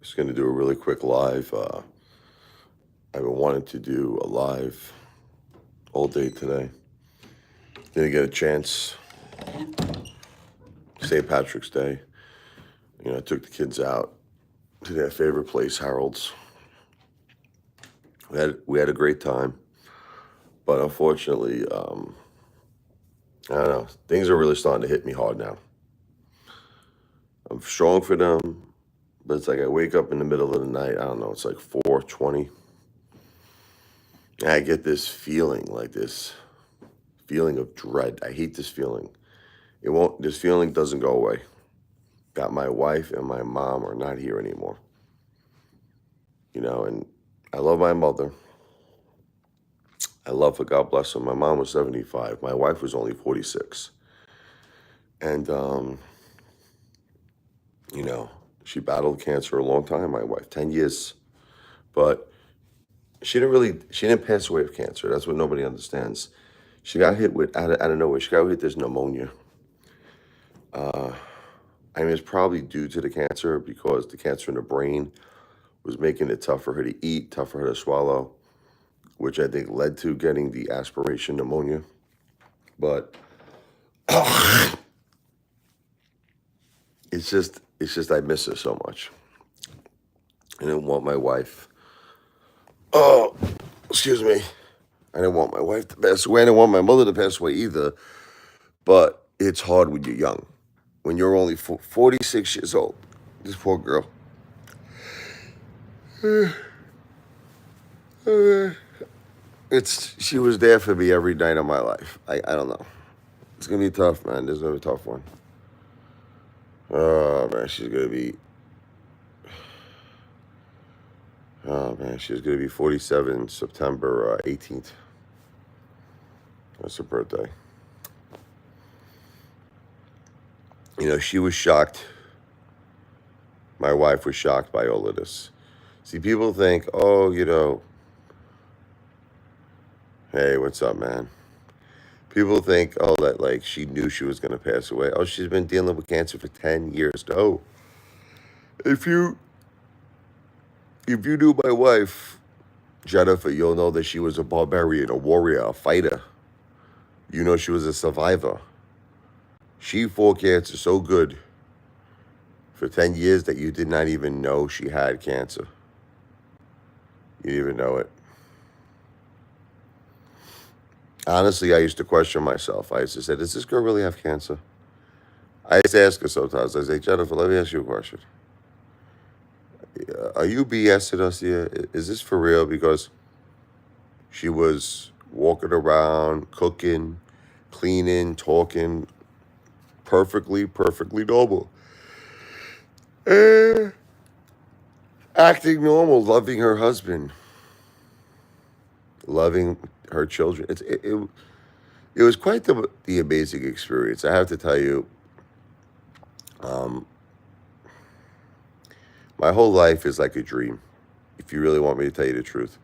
Just going to do a really quick live. I've been wanting to do a live all day today. Didn't get a chance. St. Patrick's Day. I took the kids out to their favorite place, Harold's. We had a great time, but unfortunately, I don't know. Things are really starting to hit me hard now. I'm strong for them, but it's like I wake up in the middle of the night. I don't know. It's like 4:20. And I get this feeling, like this feeling of dread. I hate this feeling. This feeling doesn't go away. Got my wife and my mom are not here anymore. And I love my mother. I love her, God bless her. My mom was 75. My wife was only 46. And, she battled cancer a long time, my wife, 10 years. But she didn't pass away of cancer. That's what nobody understands. She got hit with, out of nowhere, she got hit with this pneumonia. It's probably due to the cancer because the cancer in the brain was making it tough for her to eat, tough for her to swallow, which I think led to getting the aspiration pneumonia. But it's just I miss her so much. I didn't want my wife. Oh, excuse me. I didn't want my wife to pass away. I didn't want my mother to pass away either. But it's hard when you're young. When you're only 46 years old. This poor girl. She was there for me every night of my life. I don't know. It's gonna be tough, man. This is gonna be a tough one. Oh man, she's gonna be 47 September 18th. That's her birthday. She was shocked. My wife was shocked by all of this. See, people think, oh, hey, what's up, man? People think, oh, that like she knew she was going to pass away. Oh, she's been dealing with cancer for 10 years. No. If you knew my wife, Jennifer, you'll know that she was a barbarian, a warrior, a fighter. She was a survivor. She fought cancer so good for 10 years that you did not even know she had cancer. You didn't even know it. Honestly, I used to question myself. I used to say, does this girl really have cancer? I used to ask her sometimes. I say, Jennifer, let me ask you a question. Are you BSing us here? Is this for real? Because she was walking around, cooking, cleaning, talking, perfectly normal. Acting normal, loving her husband, loving her children. It was quite the amazing experience. I have to tell you, my whole life is like a dream. If you really want me to tell you the truth,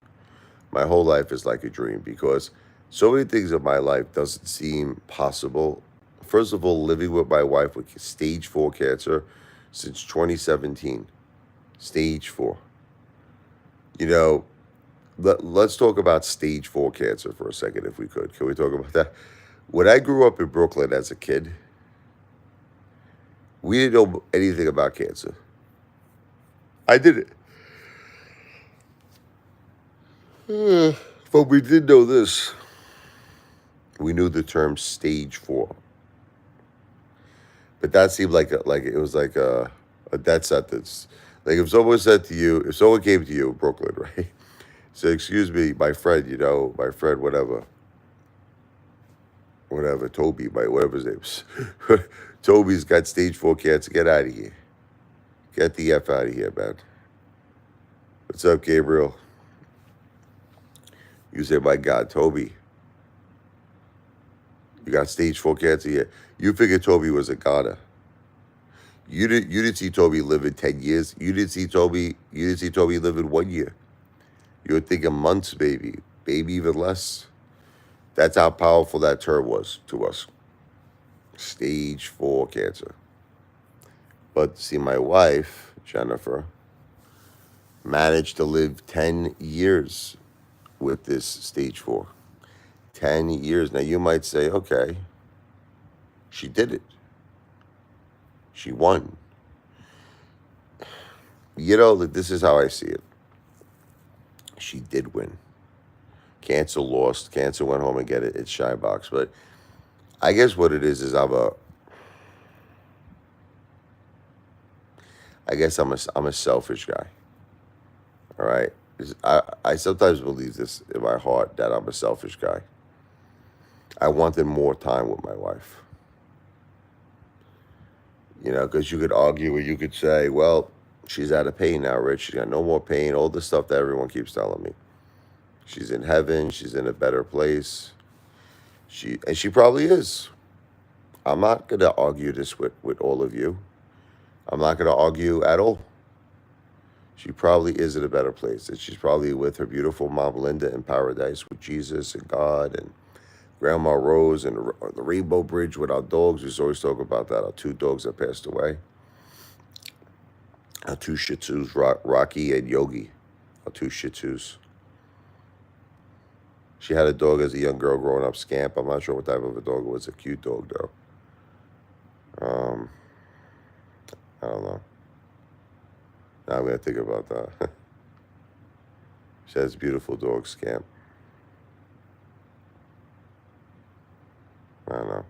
my whole life is like a dream because so many things in my life doesn't seem possible. First of all, living with my wife with stage 4 cancer since 2017. Stage 4. Let's talk about stage 4 cancer for a second, if we could. Can we talk about that? When I grew up in Brooklyn as a kid, we didn't know anything about cancer. I didn't. But we did know this. We knew the term stage 4. But that seemed like it was like a death sentence. Like if someone came to you in Brooklyn, right? Said, excuse me, my friend, whatever, Toby, whatever his name is. Toby's got stage 4 cancer. Get out of here. Get the F out of here, man. What's up, Gabriel? You say, my God, Toby, you got stage 4 cancer here. You figured Toby was a goner. You didn't see Toby live in 10 years. You didn't see Toby live in 1 year. You were thinking months, maybe even less. That's how powerful that term was to us. Stage 4 cancer. But see, my wife, Jennifer, managed to live 10 years with this stage 4. 10 years. Now you might say, okay, she did it. She won. This is how I see it. She did win. Cancer lost. Cancer went home and get it. It's shy box. But I guess what it is I'm a selfish guy. All right. I sometimes believe this in my heart that I'm a selfish guy. I wanted more time with my wife. Because you could argue or you could say, well, she's out of pain now, Rich. She's got no more pain. All the stuff that everyone keeps telling me. She's in heaven. She's in a better place. She probably is. I'm not going to argue this with all of you. I'm not going to argue at all. She probably is in a better place. And she's probably with her beautiful mom, Linda, in paradise with Jesus and God and Grandma Rose and the Rainbow Bridge with our dogs. We always talk about that. Our 2 dogs that passed away. Our 2 Shih Tzus, Rocky and Yogi. Our 2 Shih Tzus. She had a dog as a young girl growing up, Scamp. I'm not sure what type of a dog it was. A cute dog, though. I don't know. Now I'm going to think about that. She has a beautiful dog, Scamp. I don't know.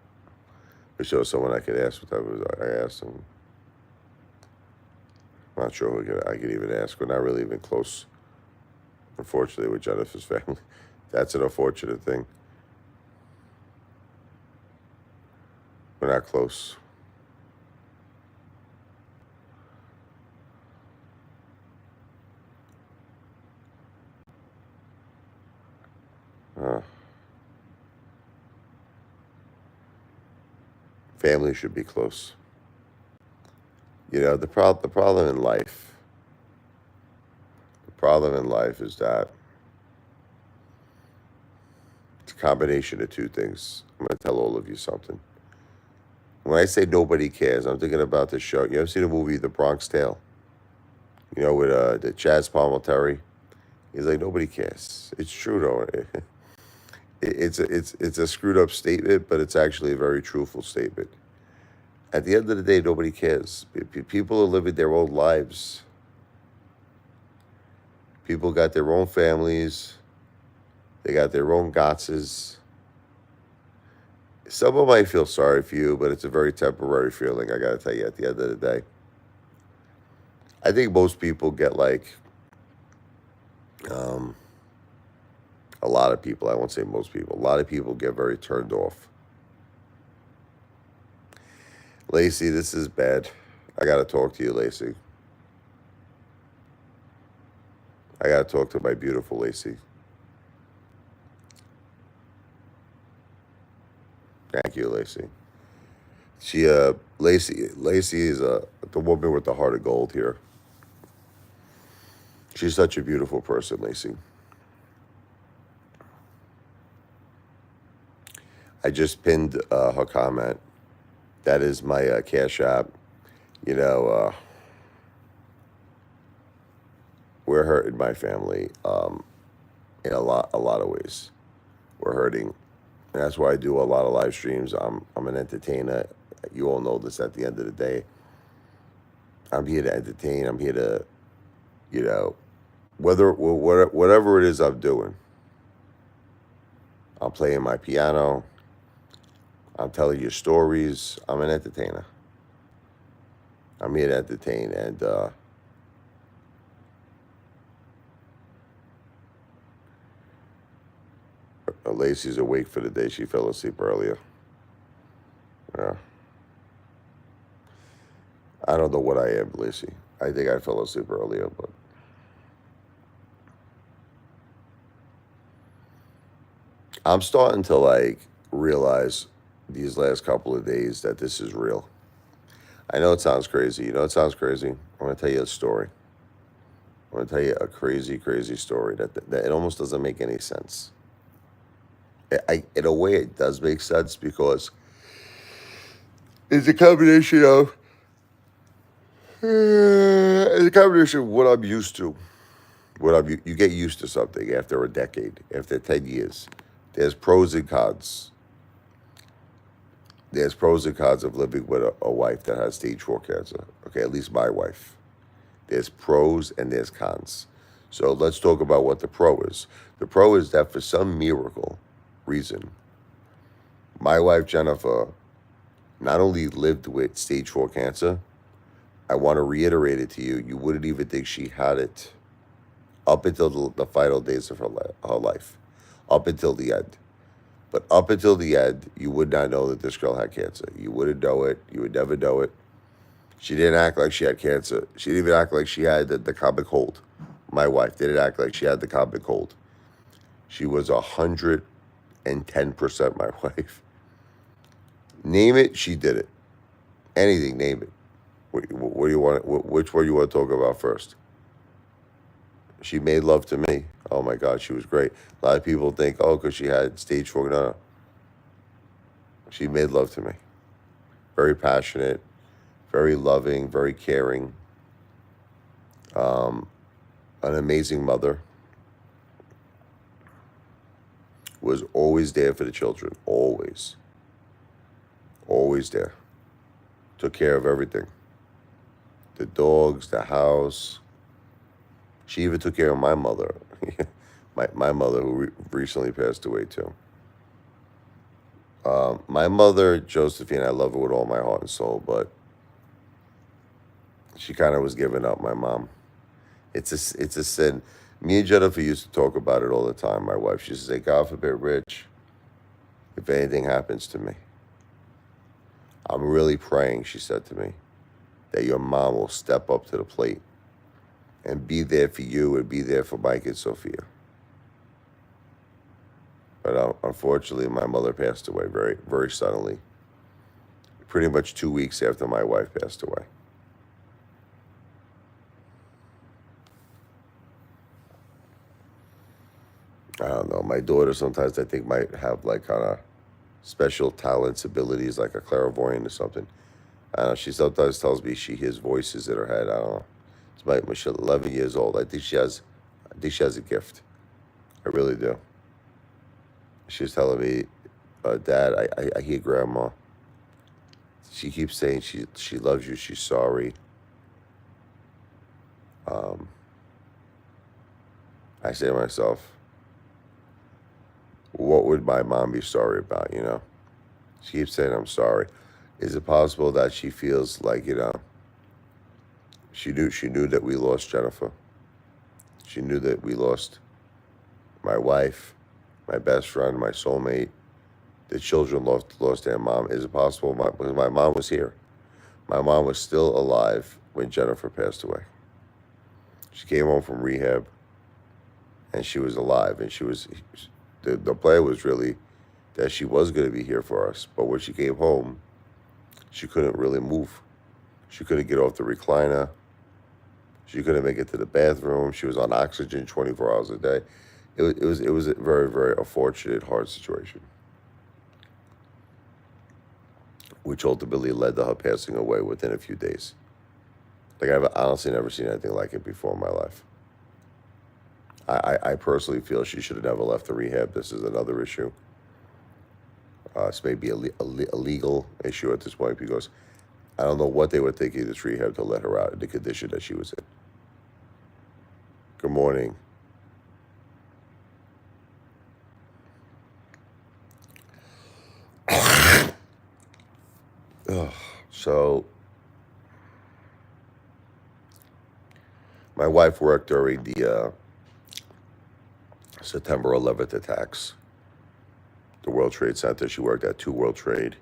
I show someone I could ask what type of dog. I asked him. I'm not sure who I could even ask. We're not really even close, unfortunately, with Jennifer's family. That's an unfortunate thing. We're not close. Family should be close. The problem in life. The problem in life is that it's a combination of 2 things. I'm going to tell all of you something. When I say nobody cares, I'm thinking about the show. You ever seen the movie The Bronx Tale? With the Chaz Palminteri. He's like, nobody cares. It's true though. It's a screwed up statement, but it's actually a very truthful statement. At the end of the day, nobody cares. People are living their own lives. People got their own families. They got their own gotses. Someone might feel sorry for you, but it's a very temporary feeling, I got to tell you, at the end of the day. I think most people get a lot of people, I won't say most people, a lot of people get very turned off. Lacey, this is bad. I got to talk to you, Lacey. I got to talk to my beautiful Lacey. Thank you, Lacey. Lacey is the woman with the heart of gold here. She's such a beautiful person, Lacey. I just pinned her comment. That is my Cash App. We're hurting my family in a lot of ways. We're hurting. And that's why I do a lot of live streams. I'm an entertainer. You all know this at the end of the day. I'm here to entertain. I'm here to, whatever it is I'm doing. I'm playing my piano. I'm telling you stories. I'm an entertainer. I'm here to entertain. And Lacey's awake for the day. She fell asleep earlier. Yeah. I don't know what I am, Lacey. I think I fell asleep earlier, but I'm starting to realize these last couple of days that this is real. I know it sounds crazy. It sounds crazy. I'm going to tell you a story. I'm going to tell you a crazy, crazy story that it almost doesn't make any sense. In a way, it does make sense because it's a combination of what I'm used to. Whatever, you get used to something after a decade, after 10 years. There's pros and cons. There's pros and cons of living with a wife that has stage 4 cancer. Okay, at least my wife. There's pros and there's cons. So let's talk about what the pro is. The pro is that for some miracle reason, my wife Jennifer not only lived with stage 4 cancer, I want to reiterate it to you, you wouldn't even think she had it up until the final days of her life, up until the end. But up until the end, you would not know that this girl had cancer. You wouldn't know it. You would never know it. She didn't act like she had cancer. She didn't even act like she had the common cold. My wife didn't act like she had the common cold. She was 110% my wife. Name it, she did it. Anything, name it. What do you want? Which one you want to talk about first? She made love to me. Oh my God, she was great. A lot of people think, oh, because she had stage 4. No, no. She made love to me. Very passionate, very loving, very caring. An amazing mother. Was always there for the children. Always. Always there. Took care of everything. The dogs, the house. She even took care of my mother. my mother who recently passed away too. My mother, Josephine, I love her with all my heart and soul, but she kind of was giving up, my mom. It's a sin. Me and Jennifer used to talk about it all the time, my wife. She used to say, God forbid, Rich, if anything happens to me, I'm really praying, she said to me, that your mom will step up to the plate and be there for you and be there for Mike and Sophia. But unfortunately, my mother passed away very, very suddenly. Pretty much 2 weeks after my wife passed away. I don't know. My daughter sometimes I think might have like kind of special talents, abilities, like a clairvoyant or something. I don't know. She sometimes tells me she hears voices in her head. I don't know. She's 11 years old. I think she has a gift. I really do. She was telling me, Dad, I hear Grandma. She keeps saying she loves you. She's sorry. I say to myself, what would my mom be sorry about, you know? She keeps saying, I'm sorry. Is it possible that she feels like, she knew that we lost Jennifer. She knew that we lost my wife, my best friend, my soulmate. The children lost their mom. Is it possible my mom was here? My mom was still alive when Jennifer passed away. She came home from rehab, and she was alive, and the plan was really that she was going to be here for us. But when she came home, she couldn't really move. She couldn't get off the recliner. She couldn't make it to the bathroom. She was on oxygen 24 hours a day. It was a very, very unfortunate, hard situation, which ultimately led to her passing away within a few days. Like, I've honestly never seen anything like it before in my life. I personally feel she should have never left the rehab. This is another issue. This may be a legal issue at this point because I don't know what they were thinking this rehab to let her out in the condition that she was in. Good morning. So, my wife worked during the September 11th attacks. The World Trade Center. She worked at 2 World Trade.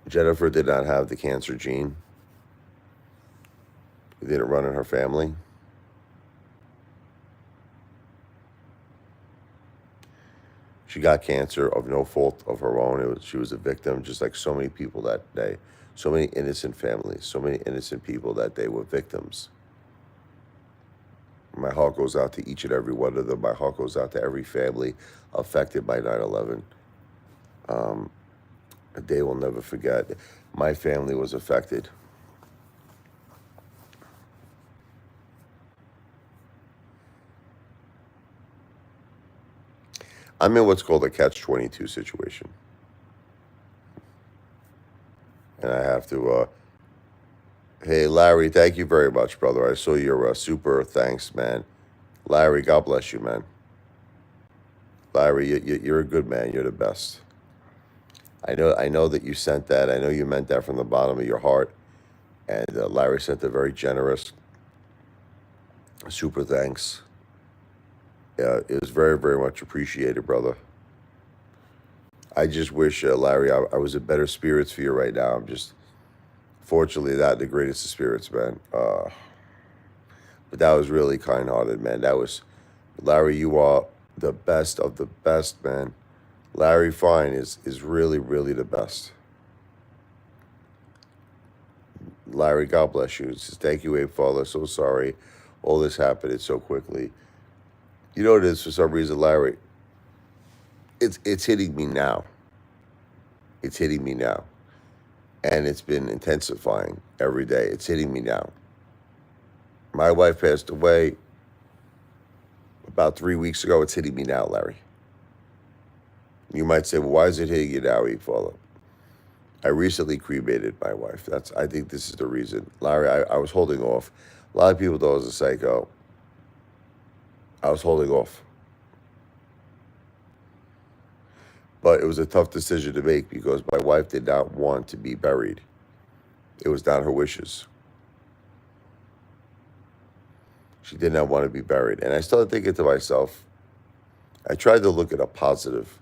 Jennifer did not have the cancer gene. It didn't run in her family. She got cancer of no fault of her own. She was a victim, just like so many people that day. So many innocent families, so many innocent people that day were victims. My heart goes out to each and every one of them. My heart goes out to every family affected by 9/11. A day we'll never forget. My family was affected. I'm in what's called a catch-22 situation. And I have to, hey, Larry, thank you very much, brother. I saw your super thanks, man. Larry, God bless you, man. Larry, you're a good man. You're the best. I know that you sent that. I know you meant that from the bottom of your heart. And Larry sent a very generous super thanks. It was very, very much appreciated, brother. I just wish, Larry, I was in better spirits for you right now. I'm just, fortunately, not in the greatest of spirits, man. But that was really kind-hearted, man. That was, Larry, you are the best of the best, man. Larry Fine is really, really the best. Larry, God bless you. It says, thank you, Apefather. So sorry all this happened so quickly. You know what it is, for some reason, Larry? It's hitting me now. It's hitting me now. And it's been intensifying every day. It's hitting me now. My wife passed away about 3 weeks ago. It's hitting me now, Larry. You might say, well, why is it hitting you now, Apefather? I recently cremated my wife. I think this is the reason. Larry, I was holding off. A lot of people thought I was a psycho. I was holding off. But it was a tough decision to make because my wife did not want to be buried. It was not her wishes. She did not want to be buried. And I started thinking to myself, I tried to look at a positive.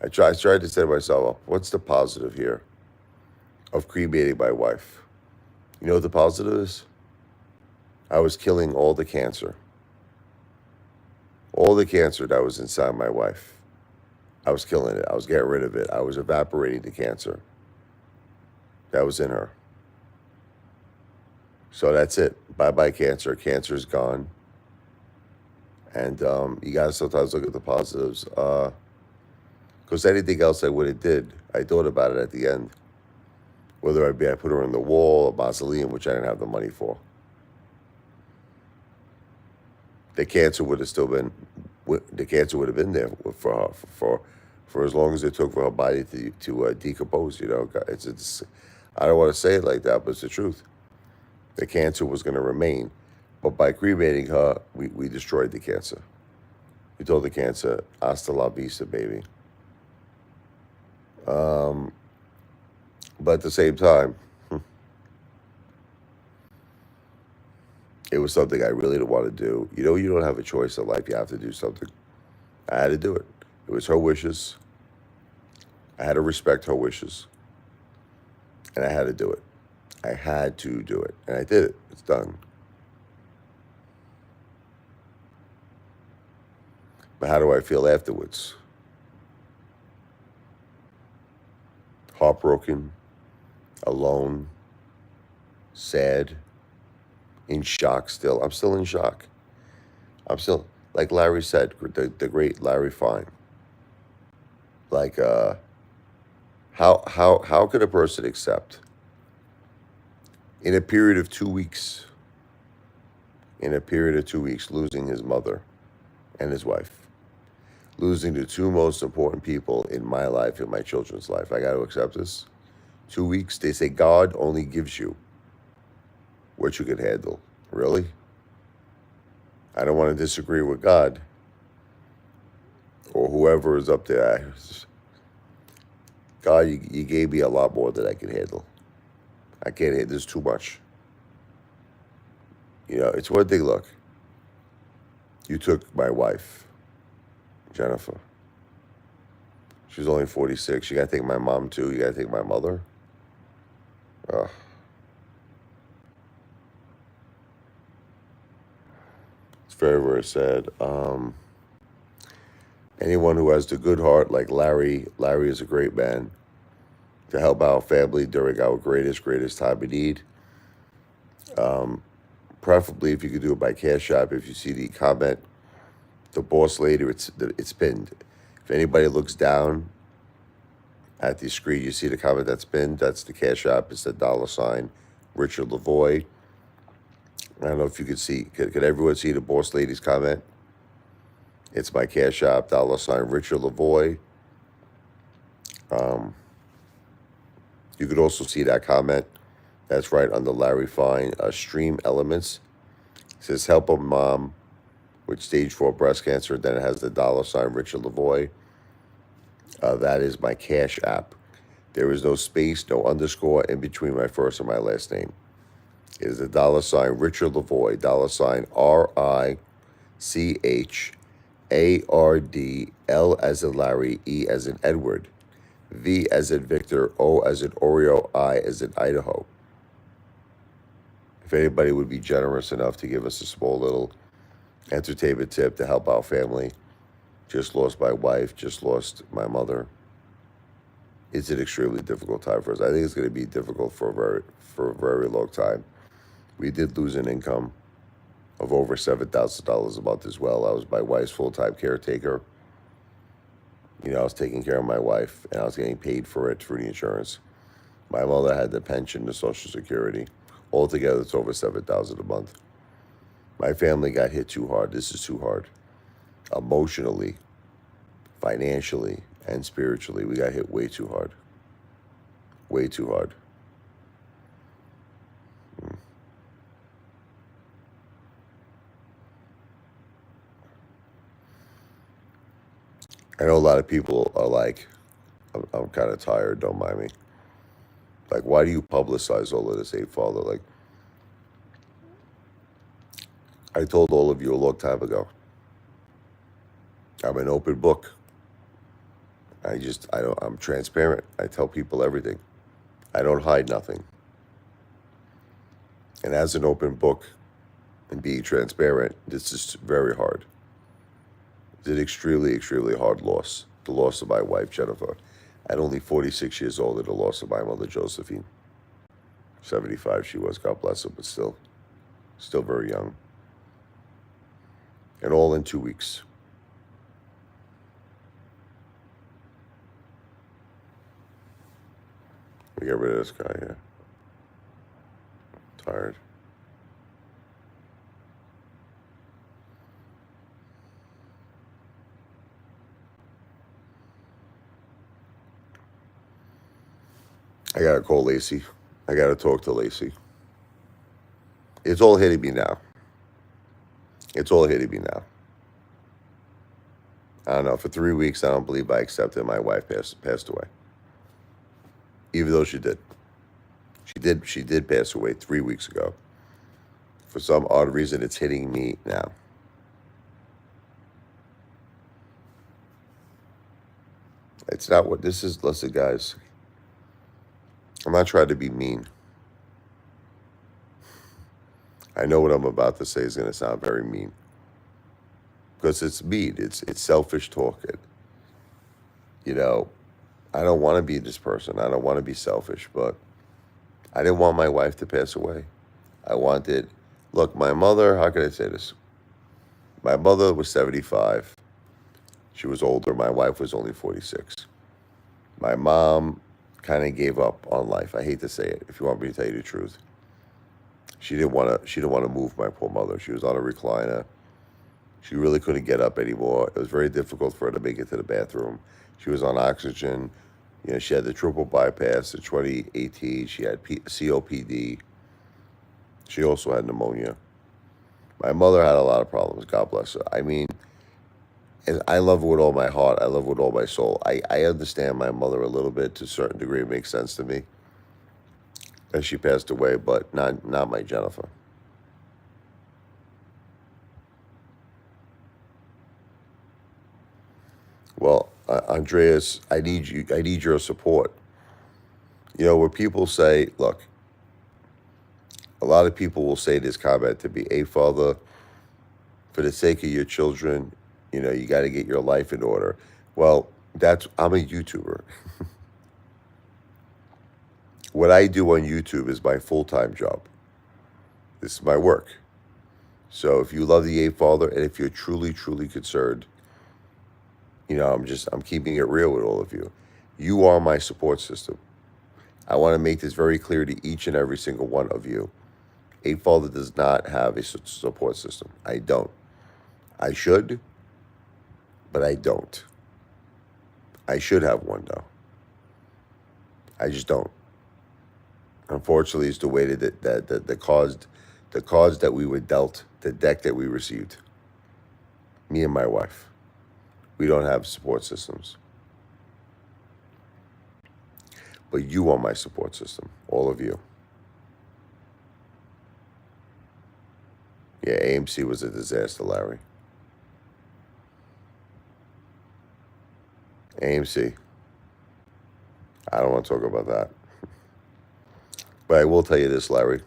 I tried to say to myself, what's the positive here of cremating my wife? You know what the positive is? I was killing all the cancer. All the cancer that was inside my wife. I was killing it. I was getting rid of it. I was evaporating the cancer that was in her. So that's it. Bye-bye cancer. Cancer's gone. And you got to sometimes look at the positives. Because anything else I would have did, I thought about it at the end. Whether I put her on the wall, a mausoleum, which I didn't have the money for. The cancer would have still been, the cancer would have been there for her for as long as it took for her body to decompose. You know, it's I don't want to say it like that, but it's the truth. The cancer was going to remain, but by cremating her, we destroyed the cancer. We told the cancer, hasta la vista, baby. But at the same time, it was something I really didn't want to do. You know, you don't have a choice in life. You have to do something. I had to do it. It was her wishes. I had to respect her wishes. And I had to do it. I had to do it. And I did it. It's done. But how do I feel afterwards? Heartbroken, alone, sad, in shock still. I'm still in shock. I'm still, like Larry said, the great Larry Fine. Like, how could a person accept in a period of 2 weeks, losing his mother and his wife, losing the two most important people in my life, in my children's life? I got to accept this. 2 weeks. They say God only gives you what you can handle. Really? I don't want to disagree with God or whoever is up there. God, you gave me a lot more than I can handle. I can't handle. There's too much. You know, it's one thing. Look, you took my wife, Jennifer. She was only 46. You got to take my mom too. You got to take my mother. Ugh. It's very, very sad. Anyone who has the good heart like Larry is a great man to help our family during our greatest time of need. Preferably if you could do it by Cash App. If you see the comment, the boss lady, it's pinned. If anybody looks down at the screen, you see the comment that's pinned. That's the Cash App. It's the $ Richard Lavoie. I don't know if you could see. Could everyone see the boss lady's comment? It's my Cash App, $ Richard Lavoie. Um, you could also see that comment. That's right under Larry Fine. Stream Elements. It says help a mom with stage 4 breast cancer. Then it has the $ Richard Lavoie. That is my Cash App. There is no space, no underscore in between my first and my last name. It is the $ Richard Lavoie, RICHARD, L as in Larry, E as in Edward, V as in Victor, O as in Oreo, I as in Idaho. If anybody would be generous enough to give us a small little entertainment tip to help our family, just lost my wife, just lost my mother. It's an extremely difficult time for us. I think it's going to be difficult for a very long time. We did lose an income of over $7,000 a month as well. I was my wife's full-time caretaker. I was taking care of my wife, and I was getting paid for it through the insurance. My mother had the pension, the Social Security. Altogether, it's over $7,000 a month. My family got hit too hard. This is too hard. Emotionally, financially, and spiritually, we got hit way too hard. Way too hard. I know a lot of people are like, I'm kind of tired, don't mind me. Like, why do you publicize all of this, Apefather? Like, I told all of you a long time ago, I'm an open book. I'm transparent. I tell people everything. I don't hide nothing. And as an open book and being transparent, this is very hard. It's an extremely, extremely hard loss. The loss of my wife, Jennifer. At only 46 years old, and the loss of my mother, Josephine. 75 she was, God bless her, but still very young. And all in 2 weeks. We get rid of this guy here. Tired. I gotta call Lacey. I gotta talk to Lacey. It's all hitting me now. It's all hitting me now. I don't know. For 3 weeks, I don't believe I accepted my wife passed away. Even though she did. She did pass away 3 weeks ago. For some odd reason, it's hitting me now. It's not what this is. Listen, guys. I'm not trying to be mean. I know what I'm about to say is going to sound very mean. Because it's mean. It's selfish talk. I don't want to be this person. I don't want to be selfish, but I didn't want my wife to pass away. Look, my mother, how can I say this? My mother was 75. She was older. My wife was only 46. My mom kind of gave up on life. I hate to say it, if you want me to tell you the truth. She didn't want to move my poor mother. She was on a recliner. She really couldn't get up anymore. It was very difficult for her to make it to the bathroom. She was on oxygen. She had the triple bypass in 2018. She had COPD. She also had pneumonia. My mother had a lot of problems. God bless her. I mean, and I love her with all my heart. I love her with all my soul. I understand my mother a little bit to a certain degree. It makes sense to me that she passed away, but not my Jennifer. Well, Andreas, I need you. I need your support. Where people say, look, a lot of people will say this comment to me, Apefather, for the sake of your children, you got to get your life in order. Well, I'm a YouTuber. What I do on YouTube is my full-time job. This is my work. So if you love the Apefather, and if you're truly, truly concerned, I'm keeping it real with all of you. You are my support system. I want to make this very clear to each and every single one of you. Apefather does not have a support system. I don't. I should. but I don't. I should have one though. I just don't. Unfortunately, it's the way that the cards that we were dealt, the deck that we received. Me and my wife, we don't have support systems. But you are my support system, all of you. Yeah, AMC was a disaster, Larry. AMC. I don't want to talk about that. But I will tell you this, Larry.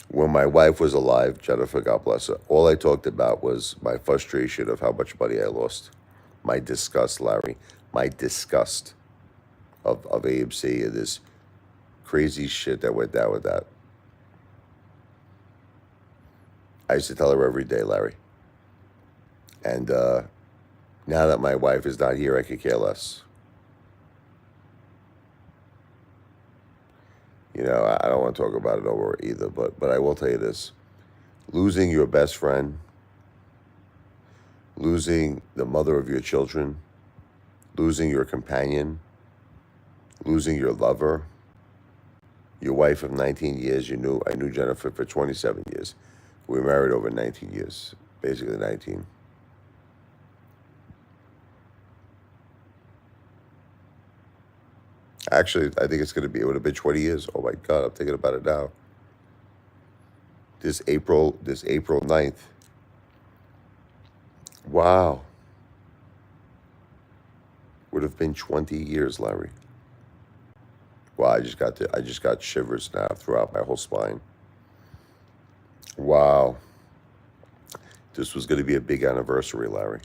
When my wife was alive, Jennifer, God bless her, all I talked about was my frustration of how much money I lost. My disgust, Larry. My disgust of AMC and this crazy shit that went down with that. I used to tell her every day, Larry. And now that my wife is not here, I could care less. You know, I don't want to talk about it over either, but I will tell you this. Losing your best friend, losing the mother of your children, losing your companion, losing your lover, your wife of 19 years. I knew Jennifer for 27 years. We were married over 19 years, basically 19. Actually, I think it would have been 20 years. Oh my God, I'm thinking about it now. This April 9th. Wow. Would have been 20 years, Larry. Wow, I just got shivers now throughout my whole spine. Wow. This was going to be a big anniversary, Larry.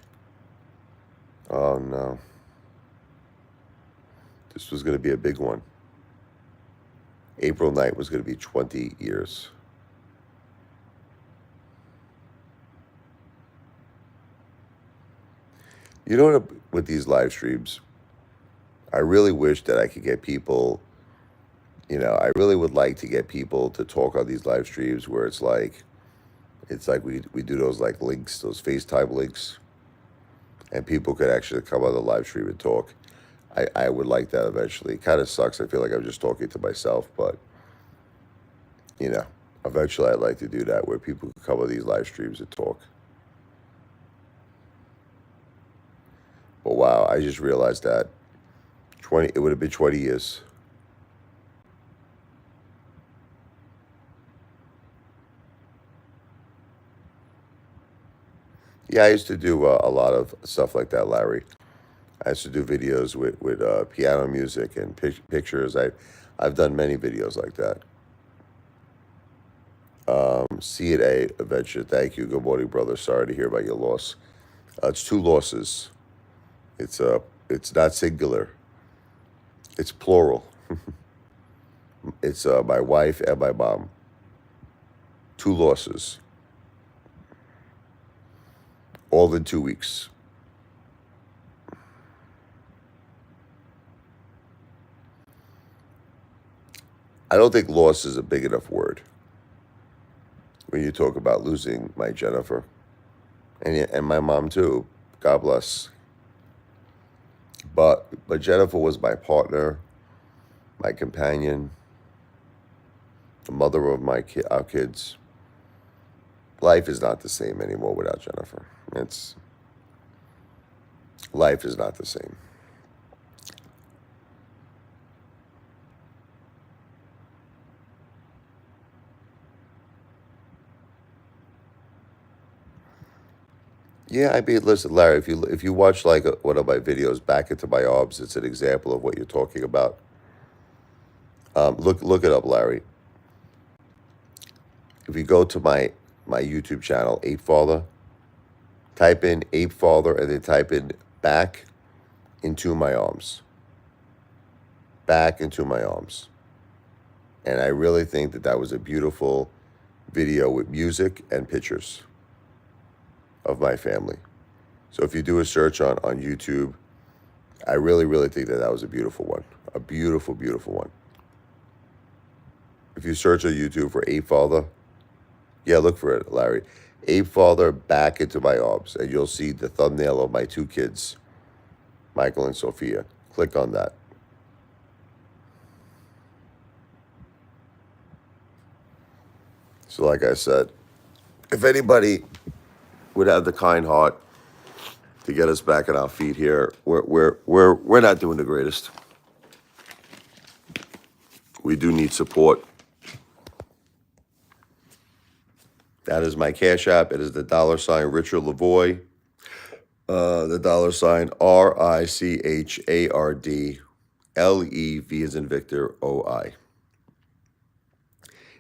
Oh no. This was going to be a big one. April 9th was going to be 20 years. You know what, with these live streams, I really wish that I could get people, I really would like to get people to talk on these live streams where it's like we do those like links, those FaceTime links, and people could actually come on the live stream and talk. I would like that eventually. It kind of sucks. I feel like I'm just talking to myself, but, eventually I'd like to do that where people could come on these live streams and talk. But wow, I just realized that it would have been 20 years. Yeah, I used to do a lot of stuff like that, Larry. I used to do videos with piano music and pictures. I've done many videos like that. See it, A Adventure. Thank you. Good morning, brother. Sorry to hear about your loss. It's two losses. It's not singular. It's plural. It's my wife and my mom. Two losses. All in 2 weeks. I don't think loss is a big enough word when you talk about losing my Jennifer and my mom too. God bless. But Jennifer was my partner, my companion, the mother of our kids. Life is not the same anymore without Jennifer. Life is not the same. Yeah, I mean, listen, Larry, if you watch like one of my videos, Back into My Arms, it's an example of what you're talking about. Look it up, Larry. If you go to my YouTube channel, Apefather, type in Apefather and then type in Back into My Arms. Back into My Arms. And I really think that was a beautiful video with music and pictures of my family. So if you do a search on YouTube, I really, really think that was a beautiful one. A beautiful, beautiful one. If you search on YouTube for Apefather, yeah, look for it, Larry. Apefather back into my arms, and you'll see the thumbnail of my two kids, Michael and Sophia. Click on that. So, like I said, if anybody would have the kind heart to get us back on our feet here, we're not doing the greatest. We do need support. That is my Cash App. It is the $ Richard Lavoie. The $RICHARD LEV as in Victor OI.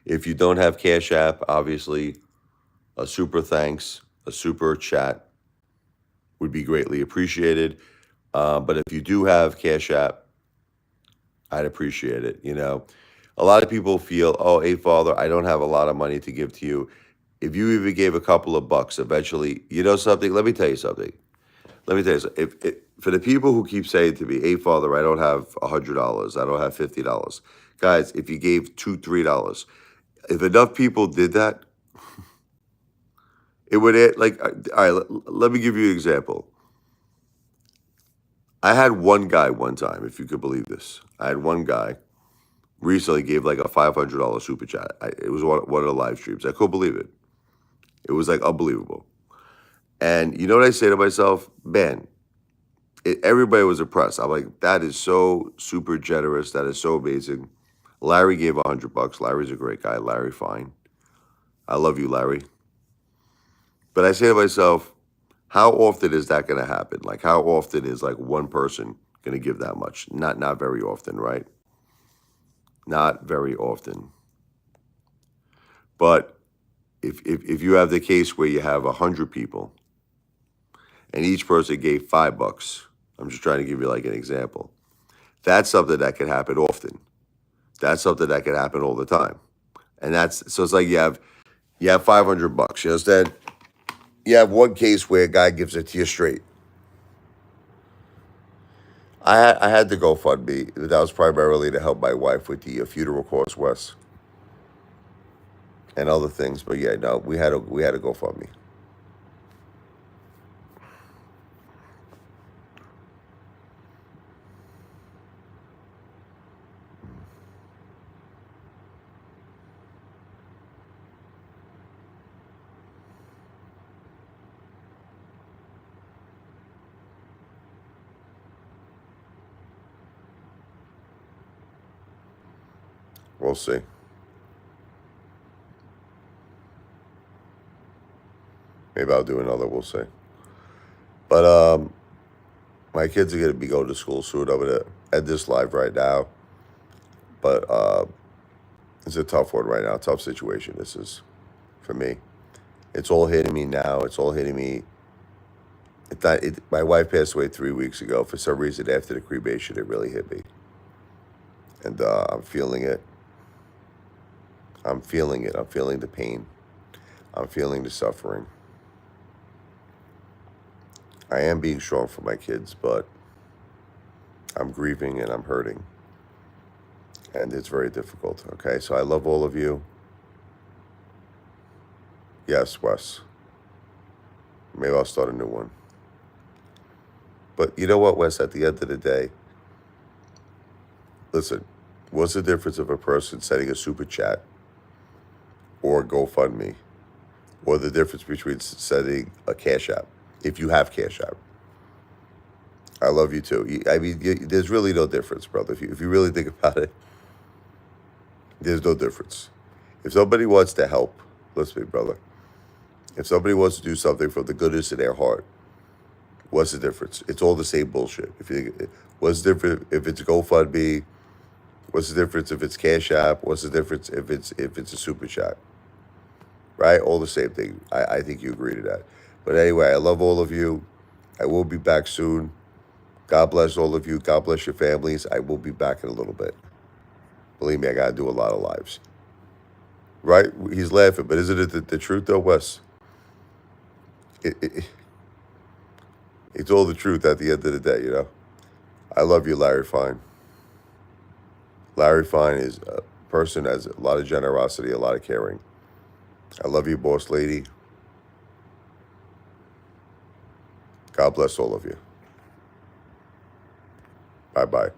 If you don't have Cash App, obviously a super thanks, a super chat would be greatly appreciated. But if you do have Cash App, I'd appreciate it. You know, a lot of people feel, oh, Apefather, I don't have a lot of money to give to you. If you even gave a couple of bucks, eventually, you know something? Let me tell you something. If for the people who keep saying to me, Apefather, I don't have $100, I don't have $50. Guys, if you gave $2, $3, if enough people did that, it would, like, all right, let me give you an example. I had one guy one time, if you could believe this. I had one guy recently gave like a $500 super chat. It was one of the live streams. I couldn't believe it. It was like unbelievable. And you know what I say to myself? Man, everybody was impressed. I'm like, that is so super generous. That is so amazing. Larry gave $100. Larry's a great guy. Larry, fine. I love you, Larry. But I say to myself, how often is that going to happen? Like, how often is like one person going to give that much? Not very often, right? Not very often. But if you have the case where you have 100 people and each person gave $5, I'm just trying to give you like an example. That's something that can happen often. That's something that can happen all the time. And so it's like you have $500. You understand? You have one case where a guy gives it to you straight. I had the GoFundMe. That was primarily to help my wife with the funeral costs, Wes, and other things. But yeah, no, we had a GoFundMe. We'll see. Maybe I'll do another. We'll see. But my kids are gonna be going to school soon. I'm gonna end this live right now. But it's a tough one right now. Tough situation. This is for me. It's all hitting me now. It's all hitting me. My wife passed away 3 weeks ago. For some reason, after the cremation, it really hit me, and I'm feeling it. I'm feeling it. I'm feeling the pain. I'm feeling the suffering. I am being strong for my kids, but I'm grieving and I'm hurting. And it's very difficult. Okay, so I love all of you. Yes, Wes. Maybe I'll start a new one. But you know what, Wes? At the end of the day, listen, what's the difference of a person sending a super chat or a GoFundMe, or the difference between sending a Cash App, if you have Cash App? I love you too. I mean, there's really no difference, brother. If you really think about it, there's no difference. If somebody wants to help, listen to me, brother. If somebody wants to do something from the goodness of their heart, what's the difference? It's all the same bullshit. What's the difference if it's GoFundMe? What's the difference if it's Cash App? What's the difference if it's a super chat? Right? All the same thing. I think you agree to that. But anyway, I love all of you. I will be back soon. God bless all of you. God bless your families. I will be back in a little bit. Believe me, I got to do a lot of lives. Right? He's laughing, but isn't it the truth though, Wes? It's all the truth at the end of the day, you know? I love you, Larry Fine. Larry Fine is a person that has a lot of generosity, a lot of caring. I love you, boss lady. God bless all of you. Bye-bye.